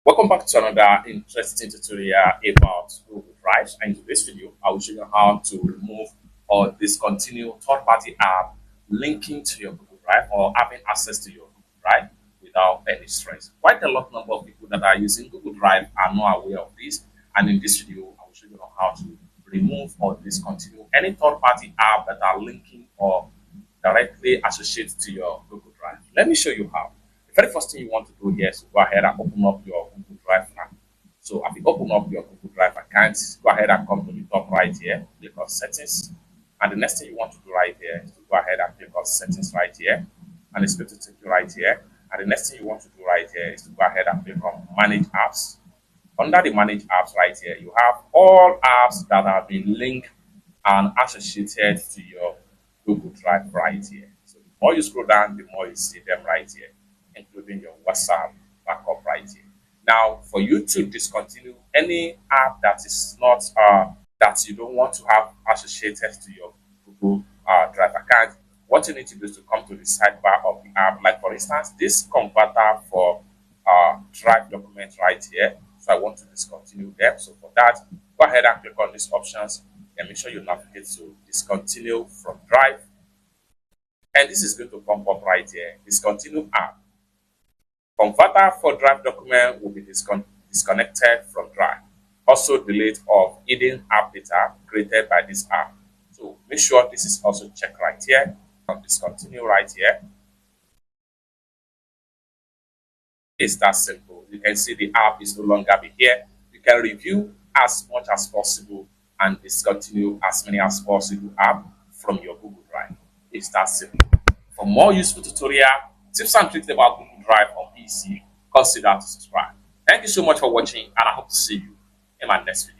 Welcome back to another interesting tutorial about Google Drive. And in this video, I will show you how to remove or discontinue third-party app linking to your Google Drive or having access to your Google Drive without any stress. Quite a lot number of people that are using Google Drive are not aware of this. And in this video, I will show you how to remove or discontinue any third-party app that are linking or directly associated to your Google Drive. Let me show you how. The very first thing you want to do here is to go ahead and open up your Google Drive now. So if you open up your Google Drive account, go ahead and come to the top right here, click on settings. And the next thing you want to do right here is to go ahead and click on settings right here. And it's going to take you right here. And the next thing you want to do right here is to go ahead and click on manage apps. Under the manage apps right here, you have all apps that have been linked and associated to your Google Drive right here. So the more you scroll down, the more you see them right here, including your WhatsApp backup right here. Now, for you to discontinue any app that is not that you don't want to have associated to your Google Drive account, what you need to do is to come to the sidebar of the app. Like for instance, this converter for Drive document right here. So I want to discontinue them. So for that, go ahead and click on these options and make sure you navigate to discontinue from Drive. And this is going to pop up right here. Discontinue app. Converter for Drive document will be disconnected from Drive. Also, delete of hidden app data created by this app. So make sure this is also checked right here. Discontinue right here. It's that simple. You can see the app is no longer be here. You can review as much as possible and discontinue as many as possible app from your Google Drive. It's that simple. For more useful tutorial, tips and tricks about Google Drive on PC, consider to subscribe. Thank you so much for watching, and I hope to see you in my next video.